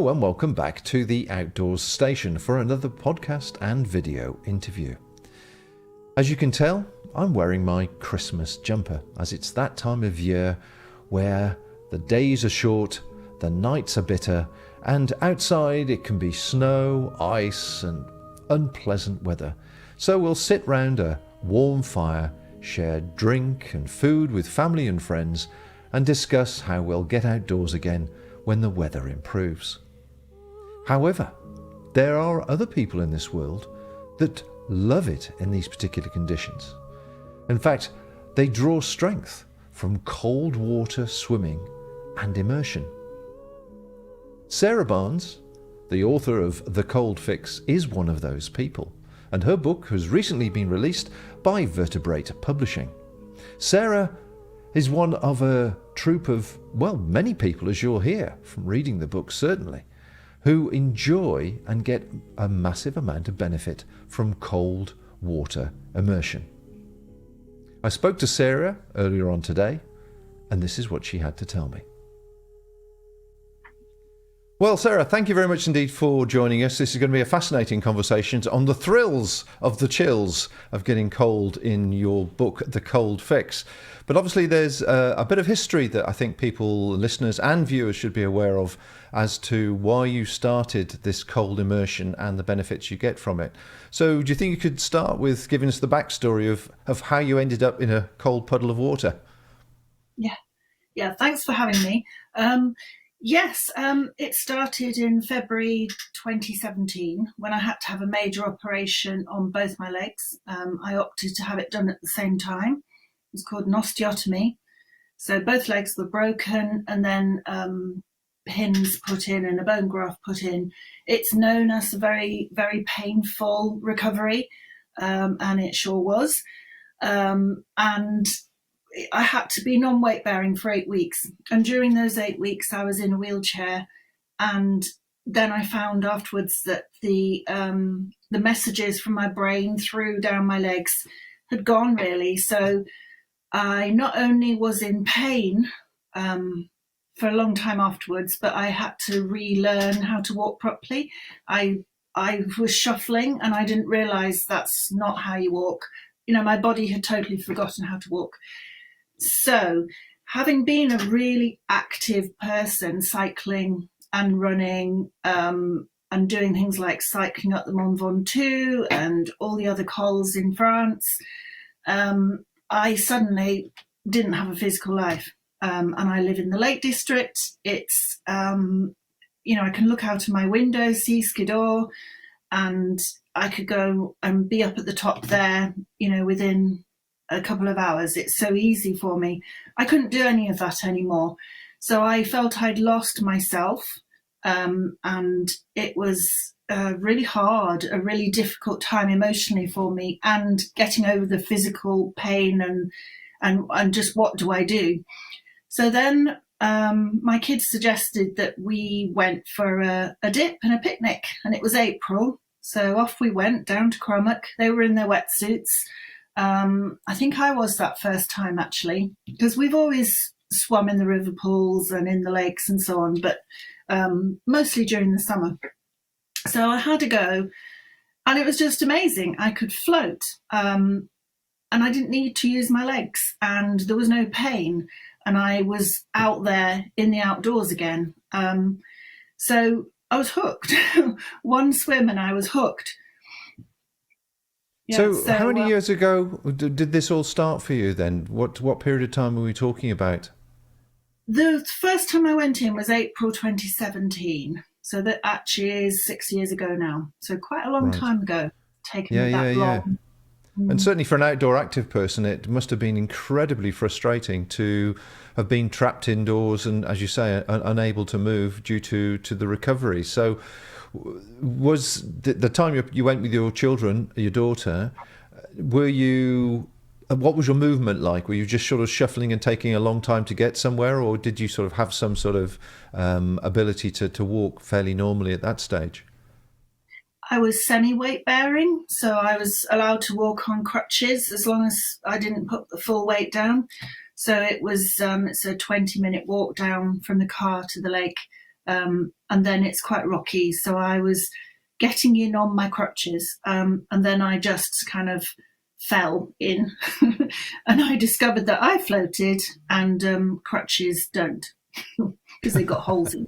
Hello and welcome back to the Outdoors Station for another podcast and video interview. As you can tell, I'm wearing my Christmas jumper as it's that time of year where the days are short, the nights are bitter, and outside it can be snow, ice and unpleasant weather. So we'll sit round a warm fire, share drink and food with family and friends, and discuss how we'll get outdoors again when the weather improves. However, there are other people in this world that love it in these particular conditions. In fact, they draw strength from cold water swimming and immersion. Sara Barnes, the author of The Cold Fix, is one of those people, and her book has recently been released by Vertebrate Publishing. Sara is one of a troupe of, well, many people, as you'll hear from reading the book certainly, who enjoy and get a massive amount of benefit from cold water immersion. I spoke to Sara earlier on today, and this is what she had to tell me. Well, Sara, thank you very much indeed for joining us. This is going to be a fascinating conversation on the thrills of the chills of getting cold in your book, The Cold Fix. But obviously there's a bit of history that I think people, listeners and viewers should be aware of as to why you started this cold immersion and the benefits you get from it. So do you think you could start with giving us the backstory of how you ended up in a cold puddle of water? Yeah. Thanks for having me. Yes, it started in February 2017 when I had to have a major operation on both my legs. I opted to have it done at the same time. It was called an osteotomy. So both legs were broken and then pins put in and a bone graft put in. It's known as a very, very painful recovery, and it sure was. And I had to be non-weight bearing for 8 weeks. And during those 8 weeks, I was in a wheelchair. And then I found afterwards that the messages from my brain through down my legs had gone really. So I not only was in pain for a long time afterwards, but I had to relearn how to walk properly. I was shuffling and I didn't realize that's not how you walk. You know, my body had totally forgotten how to walk. So having been a really active person, cycling and running and doing things like cycling up the Mont Ventoux and all the other cols in France, I suddenly didn't have a physical life. And I live in the Lake District. It's, I can look out of my window, see Skiddaw, and I could go and be up at the top there, within a couple of hours. It's so easy for me. I couldn't do any of that anymore. So I felt I'd lost myself. And it was really hard, a really difficult time emotionally for me, and getting over the physical pain and just what do I do? So then my kids suggested that we went for a dip and a picnic, and it was April. So off we went down to Cromwell. They were in their wetsuits. I think I was that first time actually, because we've always swum in the river pools and in the lakes and so on, but mostly during the summer. So I had to go, and it was just amazing. I could float, and I didn't need to use my legs, and there was no pain, and I was out there in the outdoors again. So I was hooked. One swim and I was hooked. Yeah, so how many years ago did this all start for you then? What period of time were we talking about? The first time I went in was April 2017. So that actually is 6 years ago now. So quite a long time ago. Taken me that long. And certainly for an outdoor active person, it must have been incredibly frustrating to have been trapped indoors and, as you say, unable to move due to the recovery. So was the time you went with your children, your daughter, what was your movement like? Were you just sort of shuffling and taking a long time to get somewhere, or did you sort of have some sort of ability to walk fairly normally at that stage? I was semi-weight bearing, so I was allowed to walk on crutches as long as I didn't put the full weight down. So it was it's a 20-minute walk down from the car to the lake. and then it's quite rocky. So I was getting in on my crutches, and then I just kind of fell in, and I discovered that I floated and crutches don't, because they got holes in.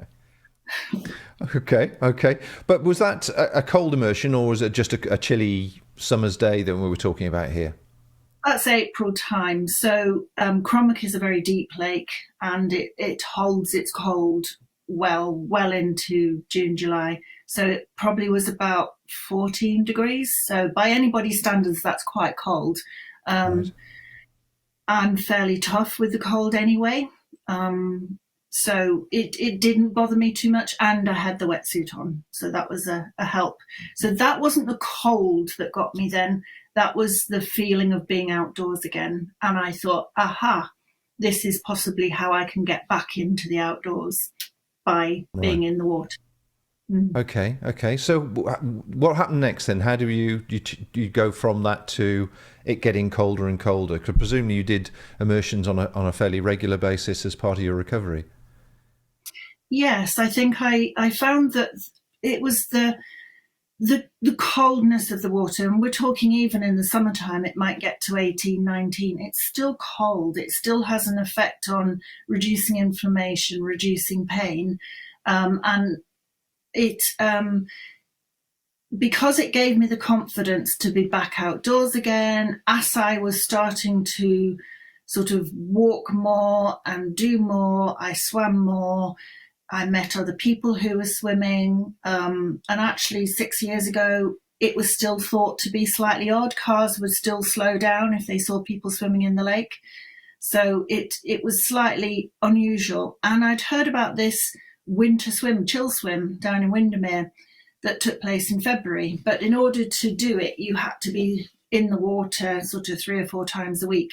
Okay. But was that a cold immersion, or was it just a chilly summer's day that we were talking about here? That's April time. So Cromwick is a very deep lake, and it holds its cold well into June, July. So it probably was about 14 degrees. So by anybody's standards, that's quite cold. Right. I'm fairly tough with the cold anyway. So it didn't bother me too much, and I had the wetsuit on. So that was a help. So that wasn't the cold that got me then. That was the feeling of being outdoors again. And I thought, aha, this is possibly how I can get back into the outdoors, by being Right. in the water. Okay. So what happened next then? How do you go from that to it getting colder and colder? Because presumably you did immersions on a fairly regular basis as part of your recovery. Yes, I think I found that it was the coldness of the water, and we're talking even in the summertime, it might get to 18, 19. It's still cold. It still has an effect on reducing inflammation, reducing pain. And it, because it gave me the confidence to be back outdoors again, as I was starting to sort of walk more and do more, I swam more. I met other people who were swimming. And actually, 6 years ago, it was still thought to be slightly odd. Cars would still slow down if they saw people swimming in the lake. So it was slightly unusual. And I'd heard about this winter swim, chill swim down in Windermere that took place in February. But in order to do it, you had to be in the water sort of 3 or 4 times a week,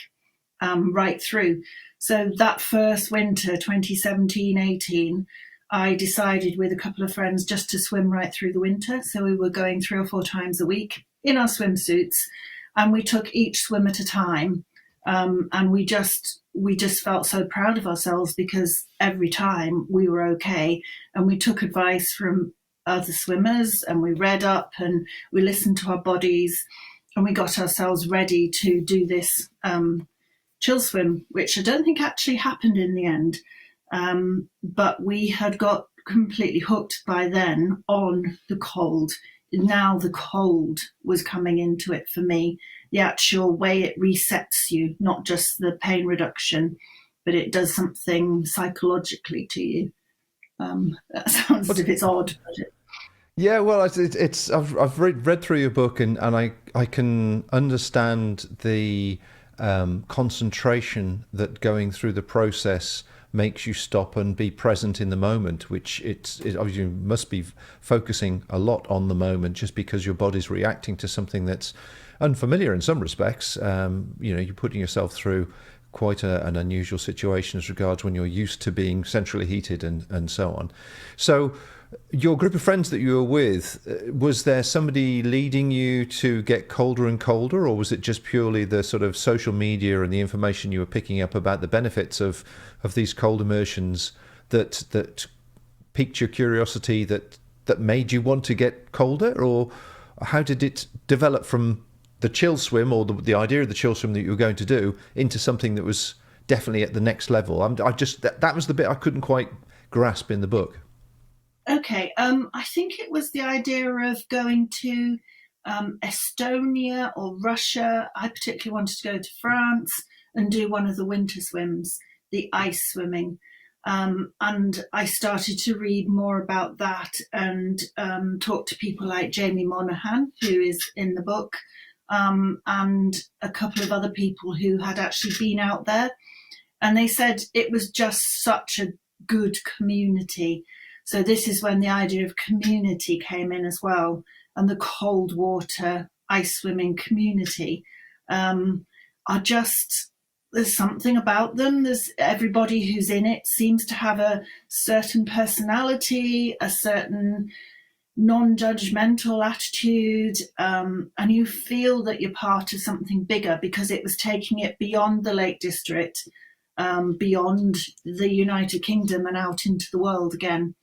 right through. So that first winter, 2017-18, I decided with a couple of friends just to swim right through the winter. So we were going 3 or 4 times a week in our swimsuits, and we took each swim at a time. And we just felt so proud of ourselves, because every time we were okay, and we took advice from other swimmers, and we read up and we listened to our bodies, and we got ourselves ready to do this chill swim, which I don't think actually happened in the end. But we had got completely hooked by then on the cold. Now the cold was coming into it for me. The actual way it resets you, not just the pain reduction, but it does something psychologically to you. That sounds as if it's odd. Yeah, well, it's I've read through your book, and I can understand the concentration that going through the process makes you stop and be present in the moment, which it obviously must be focusing a lot on the moment, just because your body's reacting to something that's unfamiliar in some respects. You're putting yourself through quite an unusual situation as regards when you're used to being centrally heated and so on. So your group of friends that you were with, was there somebody leading you to get colder and colder, or was it just purely the sort of social media and the information you were picking up about the benefits of these cold immersions that piqued your curiosity, that made you want to get colder? Or how did it develop from the chill swim, or the idea of the chill swim that you were going to do, into something that was definitely at the next level? That was the bit I couldn't quite grasp in the book. Okay, I think it was the idea of going to Estonia or Russia. I particularly wanted to go to France and do one of the winter swims, the ice swimming. And I started to read more about that, and talk to people like Jamie Monaghan, who is in the book, and a couple of other people who had actually been out there. And they said it was just such a good community. So this is when the idea of community came in as well, and the cold water ice swimming community are just, there's something about them. There's everybody who's in it seems to have a certain personality, a certain non-judgmental attitude, and you feel that you're part of something bigger, because it was taking it beyond the Lake District, beyond the United Kingdom, and out into the world again.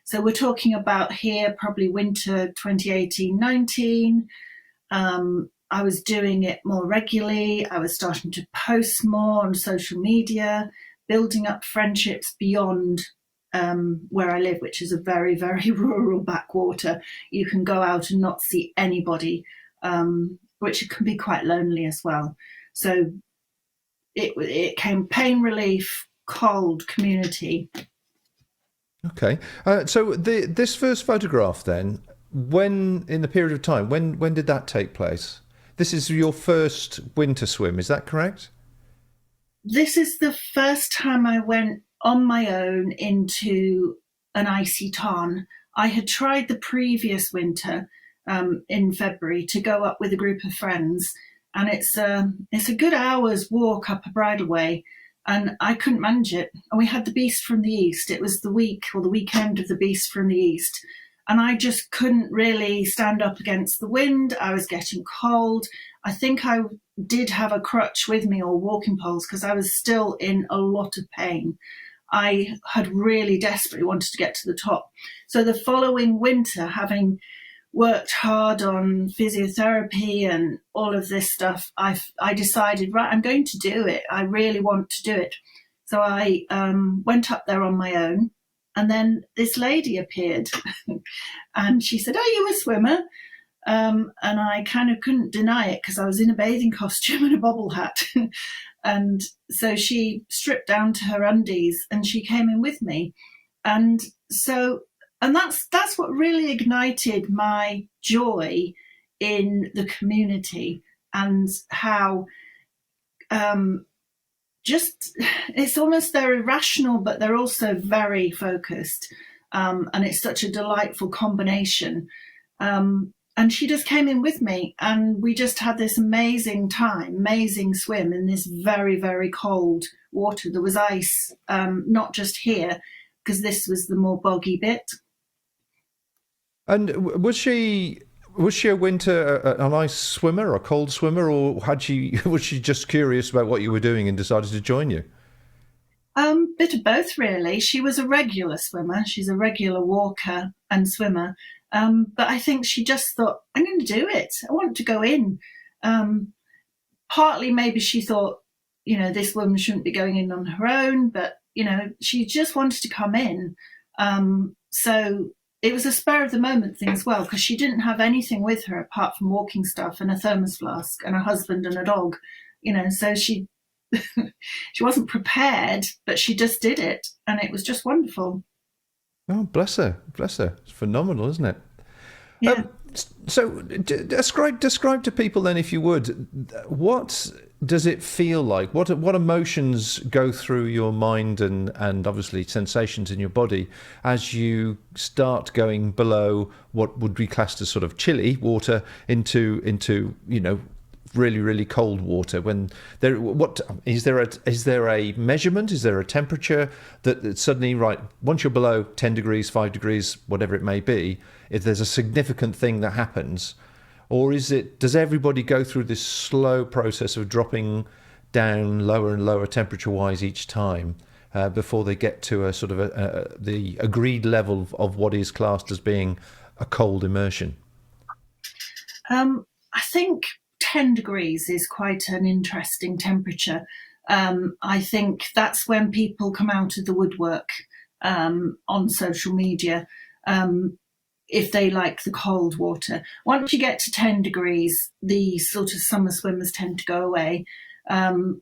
So we're talking about here probably winter 2018-19. I was doing it more regularly. I was starting to post more on social media, building up friendships beyond where I live, which is a very, very rural backwater. You can go out and not see anybody, which can be quite lonely as well. So it came pain relief, cold, community. Okay. So this first photograph then, when in the period of time, when did that take place? This is your first winter swim, is that correct? This is the first time I went on my own into an icy tarn. I had tried the previous winter in February to go up with a group of friends, and it's a good hour's walk up a bridleway, and I couldn't manage it. And we had the beast from the east. It was the week or the weekend of the beast from the east, and I just couldn't really stand up against the wind. I was getting cold. I think I did have a crutch with me or walking poles because I was still in a lot of pain. I had really desperately wanted to get to the top. So the following winter, having worked hard on physiotherapy and all of this stuff, I decided, right, I'm going to do it. I really want to do it. So I went up there on my own, and then this lady appeared and she said, "Are you a swimmer?" And I kind of couldn't deny it because I was in a bathing costume and a bobble hat. And so she stripped down to her undies and she came in with me. And that's what really ignited my joy in the community, and how just it's almost they're irrational, but they're also very focused. And it's such a delightful combination. And she just came in with me, and we just had this amazing time, amazing swim in this very, very cold water. There was ice, not just here, because this was the more boggy bit. And was she a winter an ice swimmer, a cold swimmer, or was she just curious about what you were doing and decided to join you? Bit of both, really. She was a regular swimmer. She's a regular walker and swimmer. But I think she just thought, I'm going to do it. I want to go in. Partly maybe she thought, this woman shouldn't be going in on her own, but, she just wanted to come in. So it was a spur of the moment thing as well, because she didn't have anything with her apart from walking stuff and a thermos flask and a husband and a dog, so she she wasn't prepared, but she just did it, and it was just wonderful. Oh, bless her. It's phenomenal, isn't it? Yeah. So describe to people then, if you would, what does it feel like? What emotions go through your mind and obviously sensations in your body as you start going below what would be classed as sort of chilly water into really, really cold water? When is there a measurement? Is there a temperature that suddenly, right, once you're below 10 degrees, 5 degrees, whatever it may be, if there's a significant thing that happens? Or does everybody go through this slow process of dropping down lower and lower temperature wise each time before they get to a sort of the agreed level of what is classed as being a cold immersion? I think 10 degrees is quite an interesting temperature. I think that's when people come out of the woodwork on social media, if they like the cold water. Once you get to 10 degrees, the sort of summer swimmers tend to go away. And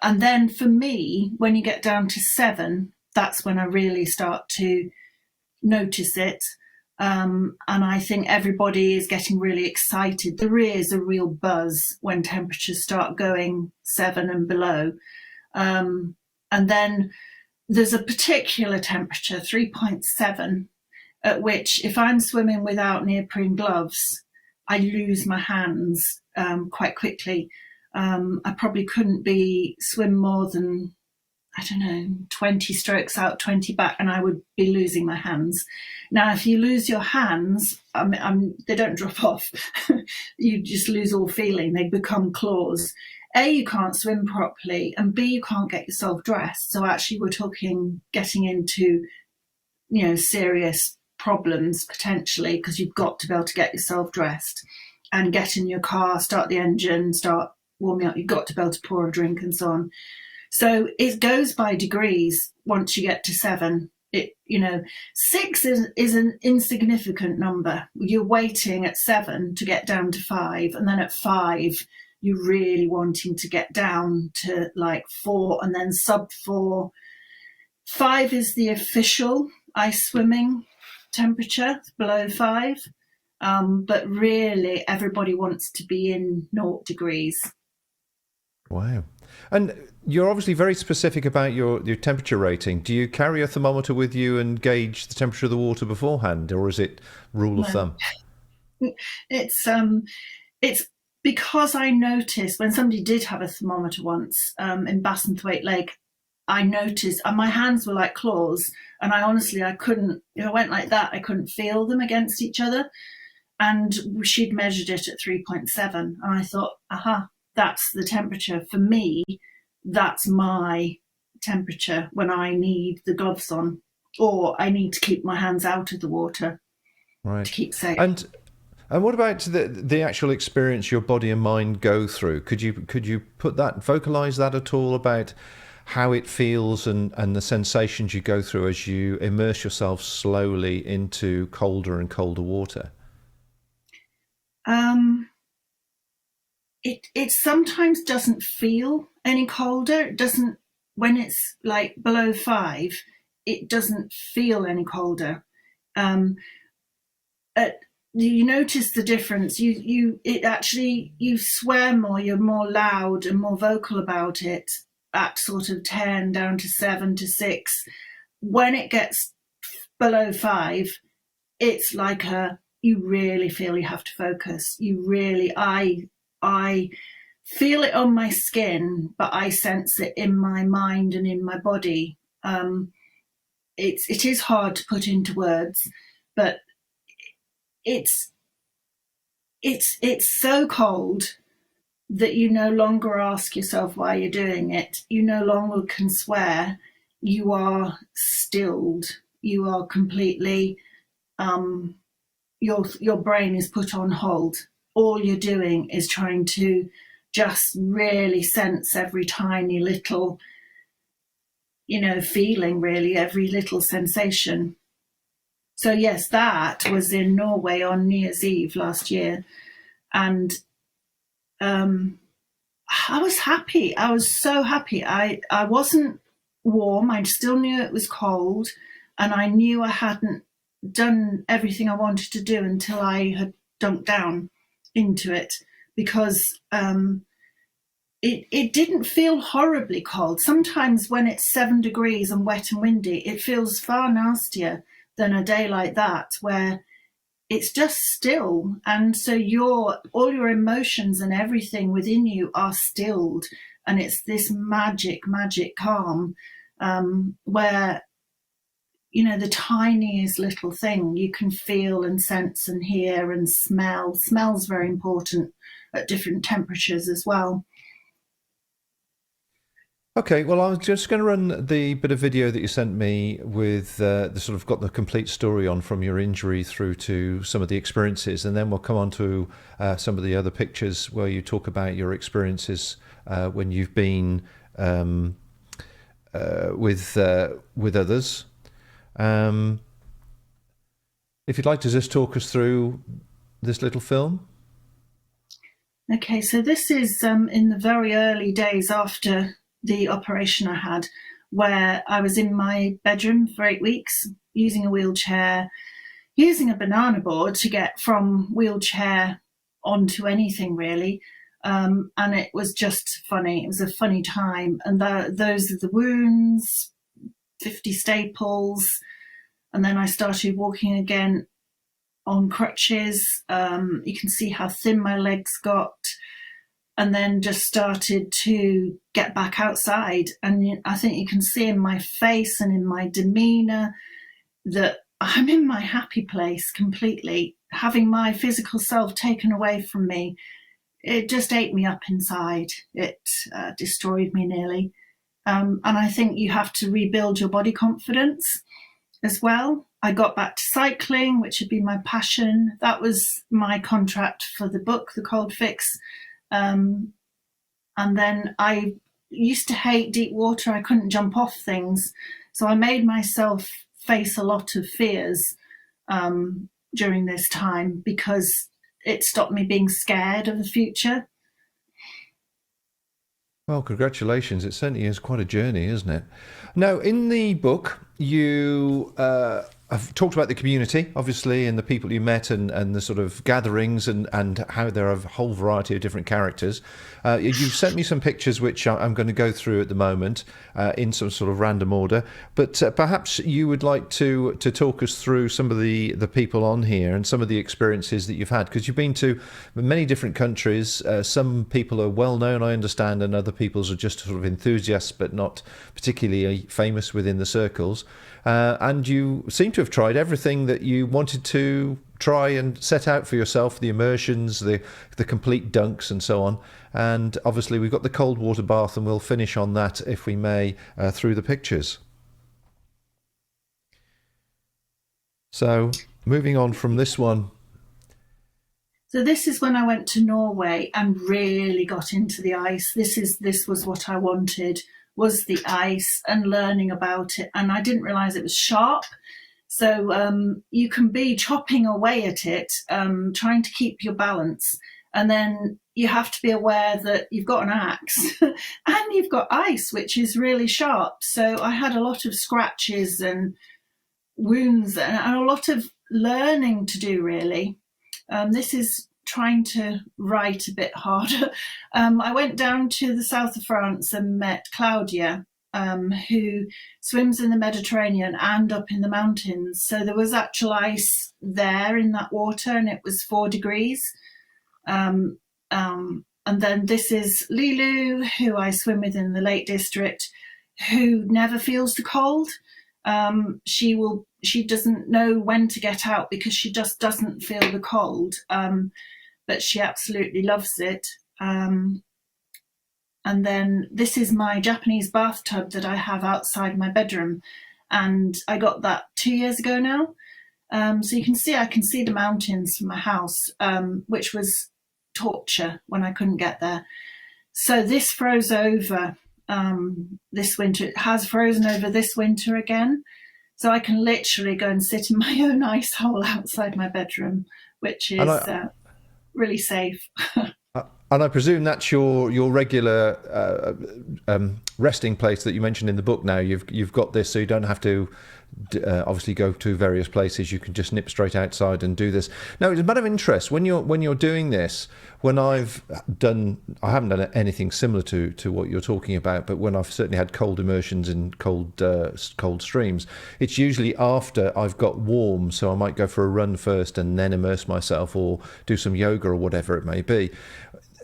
then for me, when you get down to 7, that's when I really start to notice it. And I think everybody is getting really excited. There is a real buzz when temperatures start going 7 and below. And then there's a particular temperature, 3.7, at which if I'm swimming without neoprene gloves, I lose my hands quite quickly. I probably couldn't swim more than, 20 strokes out, 20 back, and I would be losing my hands. Now, if you lose your hands, they don't drop off. You just lose all feeling. They become claws. A, you can't swim properly, and B, you can't get yourself dressed. So actually we're talking getting into serious problems potentially, because you've got to be able to get yourself dressed and get in your car, start the engine, start warming up. You've got to be able to pour a drink and so on. So it goes by degrees once you get to 7. 6 is an insignificant number. You're waiting at 7 to get down to 5, and then at 5 you're really wanting to get down to like 4 and then sub 4. 5 is the official ice swimming temperature, below 5. But really everybody wants to be in 0 degrees. Wow. And you're obviously very specific about your temperature rating. Do you carry a thermometer with you and gauge the temperature of the water beforehand, or is it rule of thumb? It's because I noticed when somebody did have a thermometer once in Bassenthwaite Lake, I noticed, and my hands were like claws, and I couldn't, if I went like that, I couldn't feel them against each other. And she'd measured it at 3.7, and I thought, aha, that's the temperature. For me, that's my temperature when I need the gloves on, or I need to keep my hands out of the water, right, to keep safe. And what about the actual experience your body and mind go through? Could you vocalize that at all, about how it feels and the sensations you go through as you immerse yourself slowly into colder and colder water? It sometimes doesn't feel any colder. It doesn't, when it's like below 5, it doesn't feel any colder. You notice the difference. You swear more, you're more loud and more vocal about it at sort of 10 down to 7 to 6. When it gets below 5, it's like you really feel you have to focus. I feel it on my skin, but I sense it in my mind and in my body. It is hard to put into words, but it's so cold that you no longer ask yourself why you're doing it. You no longer can swear. You are stilled. You are completely, your brain is put on hold. All you're doing is trying to just really sense every tiny little, feeling, really, every little sensation. So yes, that was in Norway on New Year's Eve last year. And I was happy. I was so happy. I wasn't warm. I still knew it was cold. And I knew I hadn't done everything I wanted to do until I had dunked down into it, because it didn't feel horribly cold. Sometimes when it's 7 degrees and wet and windy, it feels far nastier than a day like that, where it's just still. And so all your emotions and everything within you are stilled. And it's this magic calm, where, the tiniest little thing you can feel and sense and hear and smell. Smell's very important at different temperatures as well. Okay, well, I was just going to run the bit of video that you sent me with the sort of got the complete story on, from your injury through to some of the experiences, and then we'll come on to some of the other pictures where you talk about your experiences when you've been with others. If you'd like to just talk us through this little film. Okay, so this is in the very early days after the operation I had, where I was in my bedroom for 8 weeks, using a wheelchair, using a banana board to get from wheelchair onto anything, really. And it was just funny. It was a funny time. And those are the wounds, 50 staples. And then I started walking again on crutches. You can see how thin my legs got. And then just started to get back outside. And I think you can see in my face and in my demeanour that I'm in my happy place completely. Having my physical self taken away from me, it just ate me up inside. It destroyed me nearly. And I think you have to rebuild your body confidence as well. I got back to cycling, which had been my passion. That was my contract for the book, The Cold Fix. And then I used to hate deep water. I couldn't jump off things. So I made myself face a lot of fears during this time because it stopped me being scared of the future. Well, congratulations. It certainly is quite a journey, isn't it? Now, in the book, you have talked about the community, obviously, and the people you met and the sort of gatherings and how there are a whole variety of different characters. You've sent me some pictures, which I'm going to go through at the moment in some sort of random order. But perhaps you would like to talk us through some of the people on here and some of the experiences that you've had, because you've been to many different countries. Some people are well known, I understand, and other people's are just sort of enthusiasts, but not particularly famous within the circles. And you seem to have tried everything that you wanted to try and set out for yourself, the immersions, the complete dunks and so on. And obviously we've got the cold water bath, and we'll finish on that, if we may, through the pictures. So moving on from this one. So this is when I went to Norway and really got into the ice. This was what I wanted, was the ice and learning about it. And I didn't realize it was sharp. So you can be chopping away at it, trying to keep your balance. And then you have to be aware that you've got an axe and you've got ice, which is really sharp. So I had a lot of scratches and wounds and a lot of learning to do, really. This is trying to write a bit harder. I went down to the south of France and met Claudia, who swims in the Mediterranean and up in the mountains. So there was actual ice there in that water, and it was 4 degrees. And then this is Lilu, who I swim with in the Lake District, who never feels the cold. She doesn't know when to get out because she just doesn't feel the cold. But she absolutely loves it. And then this is my Japanese bathtub that I have outside my bedroom. And I got that 2 years ago now. So you can see, I can see the mountains from my house, which was torture when I couldn't get there. So this froze over this winter. It has frozen over this winter again. So I can literally go and sit in my own ice hole outside my bedroom, which is really safe. And I presume that's your regular resting place that you mentioned in the book. Now you've got this, so you don't have to obviously go to various places. You can just nip straight outside and do this. Now, it's a matter of interest when you're doing this. When I haven't done anything similar to what you're talking about, but when I've certainly had cold immersions in cold streams, it's usually after I've got warm. So I might go for a run first and then immerse myself, or do some yoga or whatever it may be.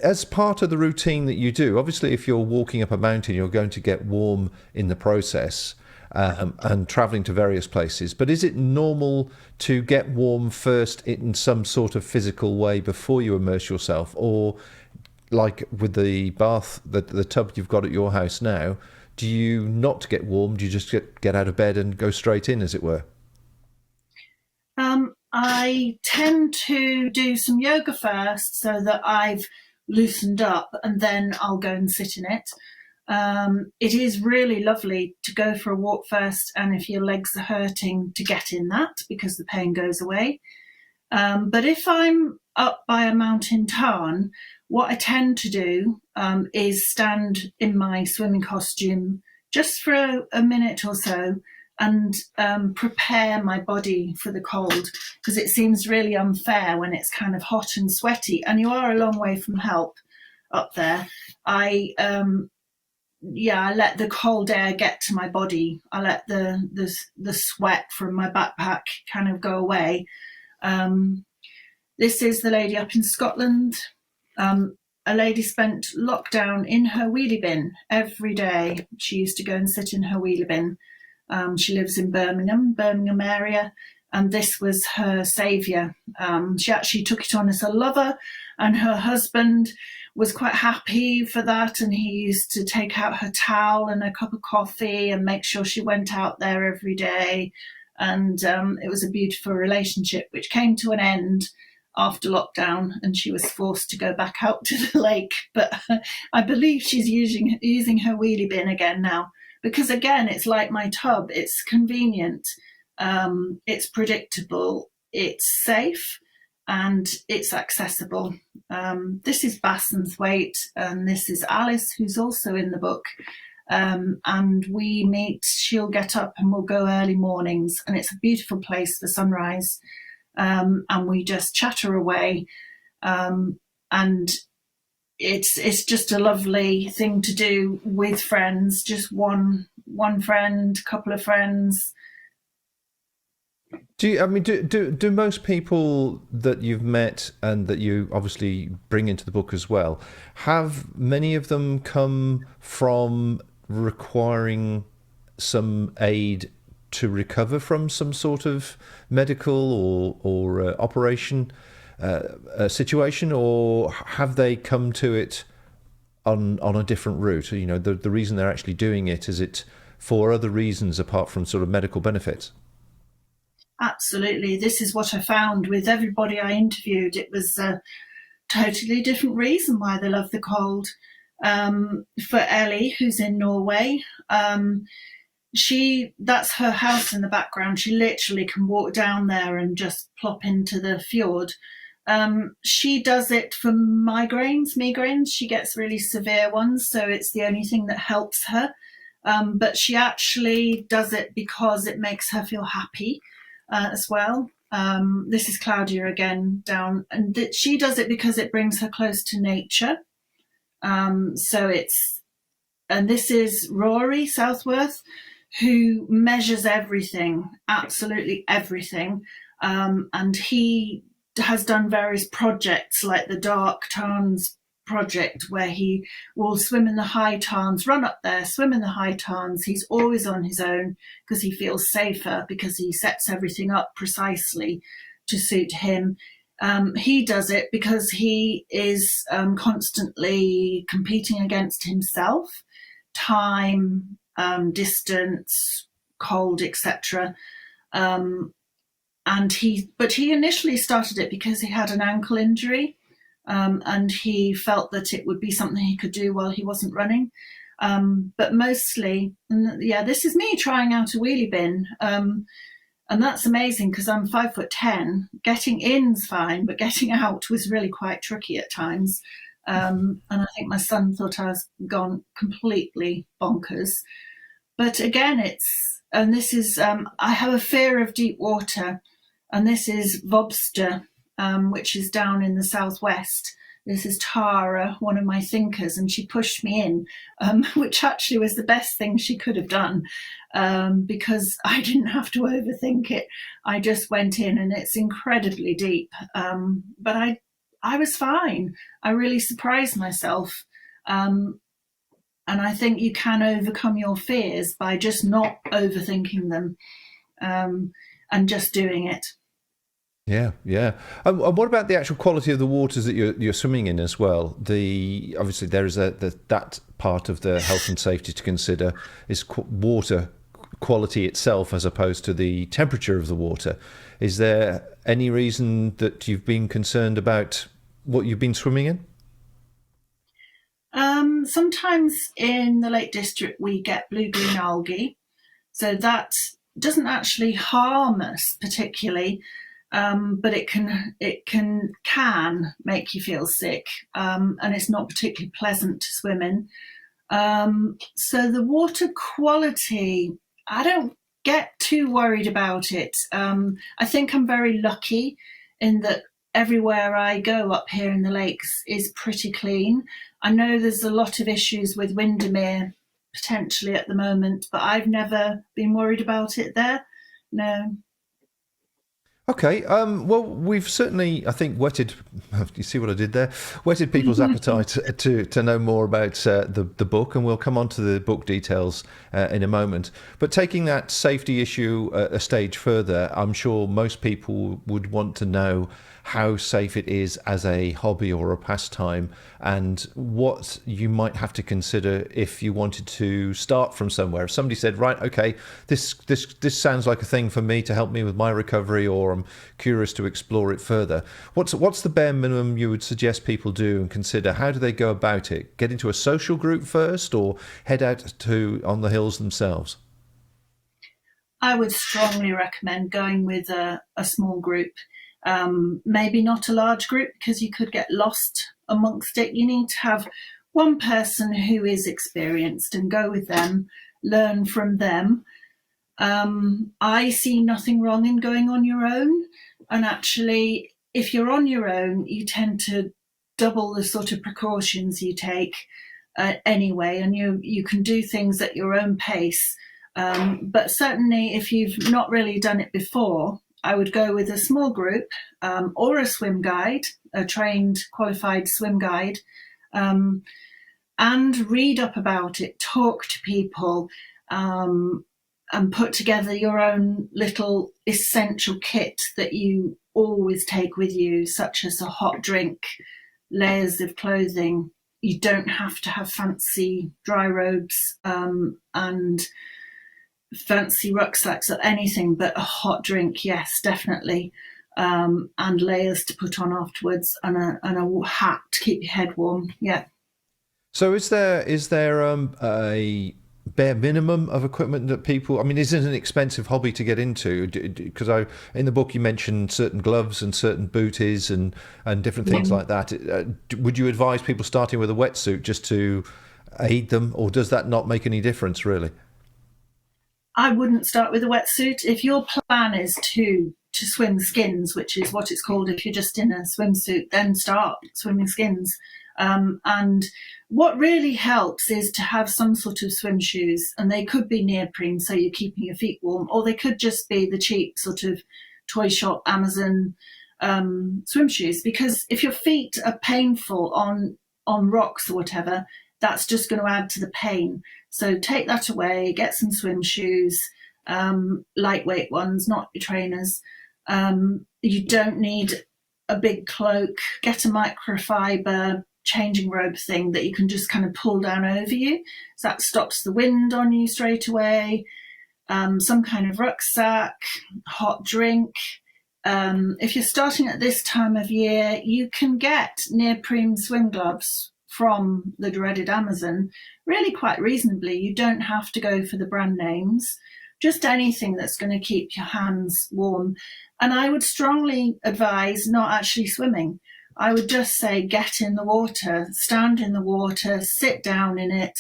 As part of the routine that you do, obviously, if you're walking up a mountain, you're going to get warm in the process, and traveling to various places. But is it normal to get warm first in some sort of physical way before you immerse yourself? Or like with the bath, the tub you've got at your house now, do you not get warm? Do you just get out of bed and go straight in, as it were? I tend to do some yoga first so that I've loosened up, and then I'll go and sit in it. It is really lovely to go for a walk first, and if your legs are hurting, to get in that because the pain goes away. But if I'm up by a mountain tarn, what I tend to do is stand in my swimming costume just for a minute or so and prepare my body for the cold, because it seems really unfair when it's kind of hot and sweaty and you are a long way from help up there. I let the cold air get to my body. I let the sweat from my backpack kind of go away. This is the lady up in Scotland. A lady spent lockdown in her wheelie bin every day. She used to go and sit in her wheelie bin. She lives in Birmingham area, and this was her saviour. She actually took it on as a lover, and her husband was quite happy for that, and he used to take out her towel and a cup of coffee and make sure she went out there every day. And it was a beautiful relationship, which came to an end after lockdown, and she was forced to go back out to the lake. But I believe she's using her wheelie bin again now, because again, it's like my tub. It's convenient, it's predictable, it's safe, and it's accessible. This is Bassenthwaite, and this is Alice, who's also in the book. And we meet, she'll get up and we'll go early mornings, and it's a beautiful place for sunrise. And we just chatter away. And it's just a lovely thing to do with friends, just one friend, couple of friends. Do most people that you've met and that you obviously bring into the book as well, have many of them come from requiring some aid to recover from some sort of medical or operation situation, or have they come to it on a different route? You know, the reason they're actually doing it, is it for other reasons apart from sort of medical benefits? Absolutely. This is what I found with everybody I interviewed. It was a totally different reason why they love the cold. For Ellie, who's in Norway, that's her house in the background. She literally can walk down there and just plop into the fjord. She does it for migraines. She gets really severe ones, so it's the only thing that helps her. But she actually does it because it makes her feel happy as well. This is Claudia again down, and she does it because it brings her close to nature. And this is Rory Southworth, who measures everything, absolutely everything. And he has done various projects like the Dark Tarns project, where he will swim in the high tarns, run up there, swim in the high tarns. He's always on his own because he feels safer, because he sets everything up precisely to suit him. He does it because he is constantly competing against himself, time, distance, cold, etc. But he initially started it because he had an ankle injury, and he felt that it would be something he could do while he wasn't running. But mostly, this is me trying out a wheelie bin. And that's amazing because I'm 5'10". Getting in's fine, but getting out was really quite tricky at times. And I think my son thought I was gone completely bonkers. But again, this is, I have a fear of deep water, and this is Vobster, which is down in the southwest. This is Tara, one of my thinkers, and she pushed me in, which actually was the best thing she could have done, because I didn't have to overthink it. I just went in, and it's incredibly deep. But I was fine. I really surprised myself. And I think you can overcome your fears by just not overthinking them, and just doing it. Yeah. And what about the actual quality of the waters that you're swimming in as well? Obviously there is that part of the health and safety to consider is water quality itself, as opposed to the temperature of the water. Is there any reason that you've been concerned about what you've been swimming in? Sometimes in the Lake District we get blue-green algae, so that doesn't actually harm us particularly. But it can make you feel sick, and it's not particularly pleasant to swim in. So the water quality, I don't get too worried about it. I think I'm very lucky in that everywhere I go up here in the lakes is pretty clean. I know there's a lot of issues with Windermere potentially at the moment, but I've never been worried about it there. No. Okay. Well, we've certainly, I think, whetted. You see what I did there? Whetted people's appetite to know more about the book, and we'll come on to the book details in a moment. But taking that safety issue a stage further, I'm sure most people would want to know how safe it is as a hobby or a pastime, and what you might have to consider if you wanted to start from somewhere. If somebody said, right, okay, this sounds like a thing for me to help me with my recovery, or I'm curious to explore it further, what's the bare minimum you would suggest people do and consider? How do they go about it? Get into a social group first, or head out to on the hills themselves? I would strongly recommend going with a small group. Maybe not a large group, because you could get lost amongst it. You need to have one person who is experienced and go with them, learn from them. I see nothing wrong in going on your own. And actually, if you're on your own, you tend to double the sort of precautions you take anyway, and you can do things at your own pace. But certainly, if you've not really done it before, I would go with a small group, or a swim guide, a trained, qualified swim guide, and read up about it, talk to people, and put together your own little essential kit that you always take with you, such as a hot drink, layers of clothing. You don't have to have fancy dry robes and fancy rucksacks or anything, but a hot drink, yes, definitely, and layers to put on afterwards, and a hat to keep your head warm. Yeah. So is there a bare minimum of equipment that people? I mean, is it an expensive hobby to get into? Because I in the book you mentioned certain gloves and certain booties and different things like that. Would you advise people starting with a wetsuit just to aid them, or does that not make any difference really? I wouldn't start with a wetsuit. If your plan is to swim skins, which is what it's called if you're just in a swimsuit, then start swimming skins. And what really helps is to have some sort of swim shoes, and they could be neoprene, so you're keeping your feet warm, or they could just be the cheap sort of toy shop, Amazon swim shoes. Because if your feet are painful on rocks or whatever, that's just going to add to the pain. So take that away, get some swim shoes, lightweight ones, not your trainers. You don't need a big cloak. Get a microfiber changing robe thing that you can just kind of pull down over you. So that stops the wind on you straight away. Some kind of rucksack, hot drink. If you're starting at this time of year, you can get neoprene swim gloves from the dreaded Amazon really quite reasonably. You don't have to go for the brand names, just anything that's going to keep your hands warm. And I would strongly advise not actually swimming. I would just say get in the water, stand in the water, sit down in it.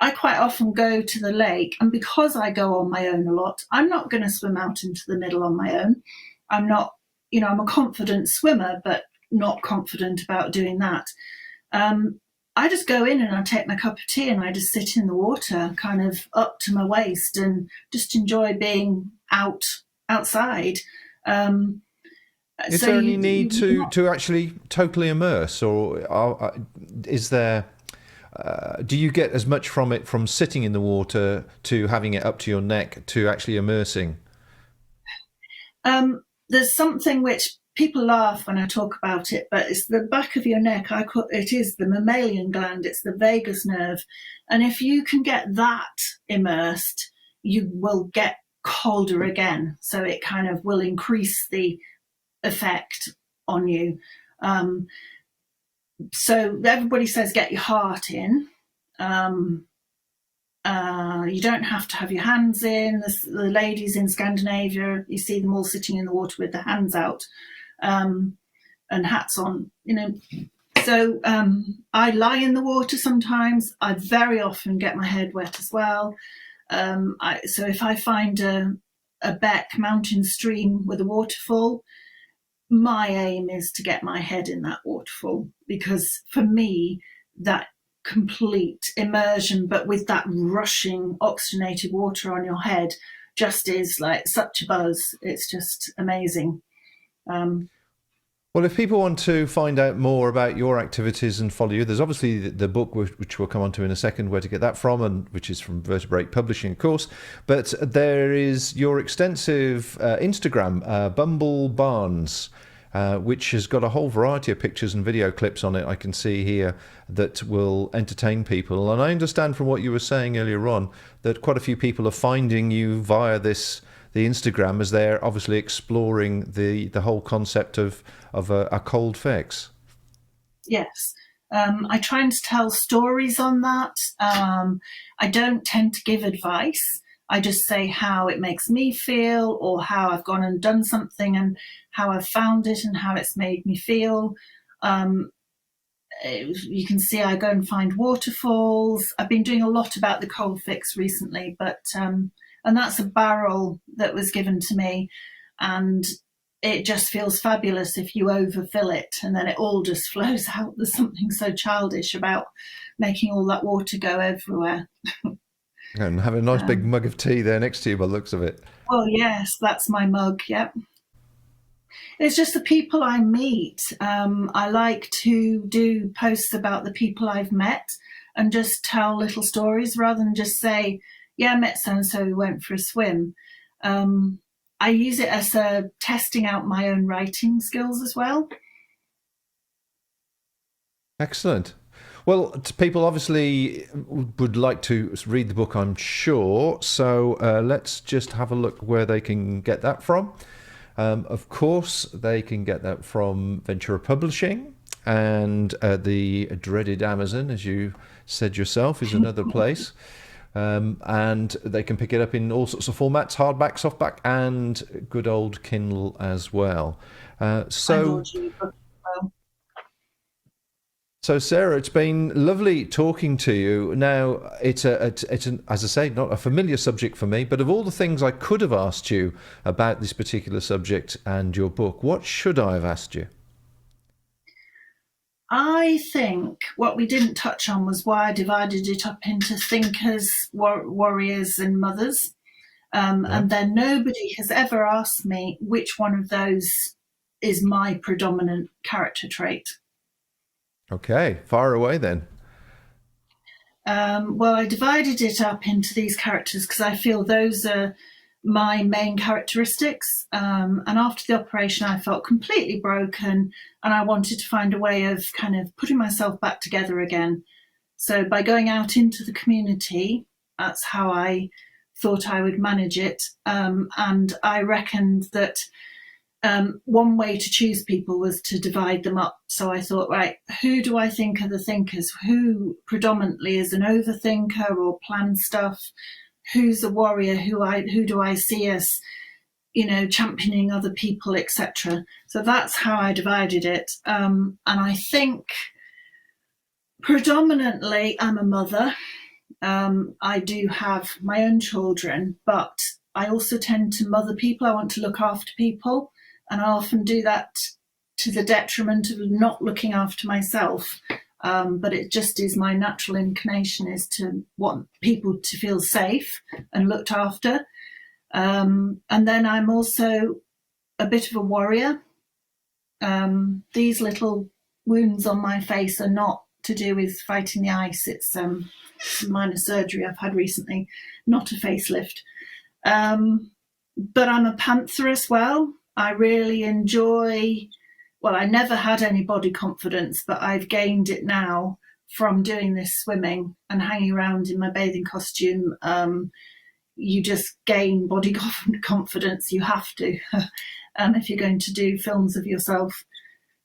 I quite often go to the lake, and because I go on my own a lot, I'm not going to swim out into the middle on my own. I'm not, I'm a confident swimmer, but not confident about doing that. I just go in and I take my cup of tea and I just sit in the water, kind of up to my waist, and just enjoy being outside. Is So there any need to actually totally immerse, or is there? Do you get as much from it from sitting in the water to having it up to your neck to actually immersing? There's something which people laugh when I talk about it, but it's the back of your neck. It is the mammalian gland. It's the vagus nerve, and if you can get that immersed, you will get colder again. So it kind of will increase the effect on you. So everybody says get your heart in. You don't have to have your hands in. The ladies in Scandinavia, you see them all sitting in the water with their hands out and hats on. So I lie in the water sometimes. I very often get my head wet as well. So if I find a beck, mountain stream with a waterfall, my aim is to get my head in that waterfall, because for me, that complete immersion, but with that rushing oxygenated water on your head, just is like such a buzz. It's just amazing. Um, Well, if people want to find out more about your activities and follow you, there's obviously the book, which we'll come on to in a second, where to get that from, and which is from Vertebrate Publishing, of course. But there is your extensive Instagram, Bumble Barnes, which has got a whole variety of pictures and video clips on it, I can see here, that will entertain people. And I understand from what you were saying earlier on that quite a few people are finding you via the Instagram, as they're obviously exploring the whole concept of a cold fix. yes. I try and tell stories on that. I don't tend to give advice. I just say how it makes me feel, or how I've gone and done something and how I've found it and how it's made me feel. You can see I go and find waterfalls. I've been doing a lot about the cold fix recently, and that's a barrel that was given to me, and it just feels fabulous if you overfill it, and then it all just flows out. There's something so childish about making all that water go everywhere. And have a nice big mug of tea there next to you by the looks of it. Well, yes, that's my mug. Yep. It's just the people I meet. I like to do posts about the people I've met and just tell little stories rather than just say, yeah, I met so-and-so, we went for a swim. I use it as a testing out my own writing skills as well. Excellent. Well, people obviously would like to read the book, I'm sure. So let's just have a look where they can get that from. Of course, they can get that from Ventura Publishing, and the dreaded Amazon, as you said yourself, is another place. And they can pick it up in all sorts of formats, hardback, softback, and good old Kindle as well. So, Sarah, it's been lovely talking to you. Now, it's an, as I say, not a familiar subject for me, but of all the things I could have asked you about this particular subject and your book, what should I have asked you? I think what we didn't touch on was why I divided it up into thinkers, warriors, and mothers. And then nobody has ever asked me which one of those is my predominant character trait. Okay, fire away then. Well, I divided it up into these characters because I feel those are my main characteristics. And after the operation, I felt completely broken, and I wanted to find a way of kind of putting myself back together again. So by going out into the community, that's how I thought I would manage it. And I reckoned that one way to choose people was to divide them up. So I thought, right, who do I think are the thinkers? Who predominantly is an overthinker or plans stuff? Who's a warrior? Who do I see as, championing other people, etc. So that's how I divided it. And I think predominantly I'm a mother. I do have my own children, but I also tend to mother people. I want to look after people. And I often do that to the detriment of not looking after myself. But it just is my natural inclination is to want people to feel safe and looked after. And then I'm also a bit of a warrior. These little wounds on my face are not to do with fighting the ice. It's some minor surgery I've had recently, not a facelift. But I'm a panther as well. I really enjoy, well, I never had any body confidence, but I've gained it now from doing this swimming and hanging around in my bathing costume. You just gain body confidence. You have to, if you're going to do films of yourself.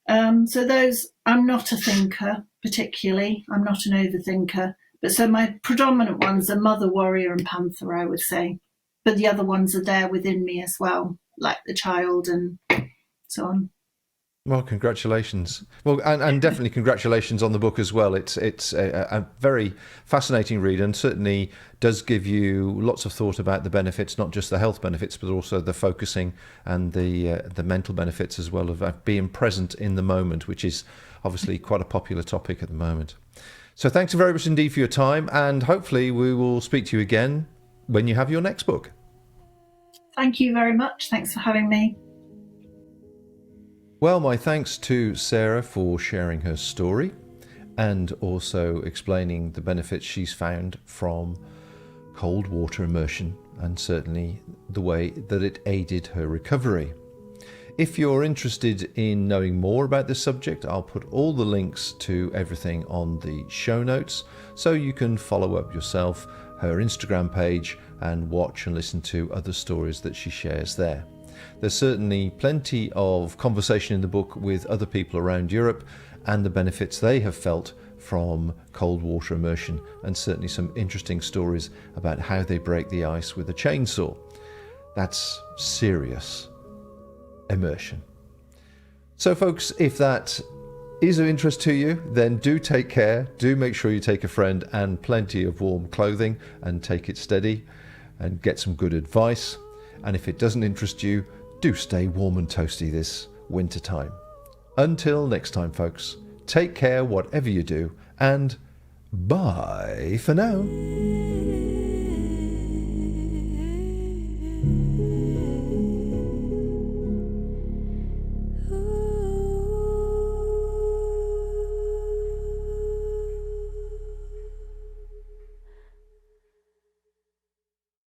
So those, I'm not a thinker particularly. I'm not an overthinker. But so my predominant ones are mother, warrior, and panther, I would say. But the other ones are there within me as well, like the child and so on. Well, congratulations. Well, and definitely congratulations on the book as well. It's a very fascinating read, and certainly does give you lots of thought about the benefits, not just the health benefits, but also the focusing and the mental benefits as well of being present in the moment, which is obviously quite a popular topic at the moment. So thanks very much indeed for your time, and hopefully we will speak to you again when you have your next book. Thank you very much. Thanks for having me. Well, my thanks to Sarah for sharing her story and also explaining the benefits she's found from cold water immersion and certainly the way that it aided her recovery. If you're interested in knowing more about this subject, I'll put all the links to everything on the show notes so you can follow up yourself, her Instagram page, and watch and listen to other stories that she shares there. There's certainly plenty of conversation in the book with other people around Europe and the benefits they have felt from cold water immersion, and certainly some interesting stories about how they break the ice with a chainsaw. That's serious immersion. So folks, if that is of interest to you, then do take care. Do make sure you take a friend and plenty of warm clothing and take it steady and get some good advice. And if it doesn't interest you, do stay warm and toasty this winter time. Until next time, folks, take care whatever you do, and bye for now.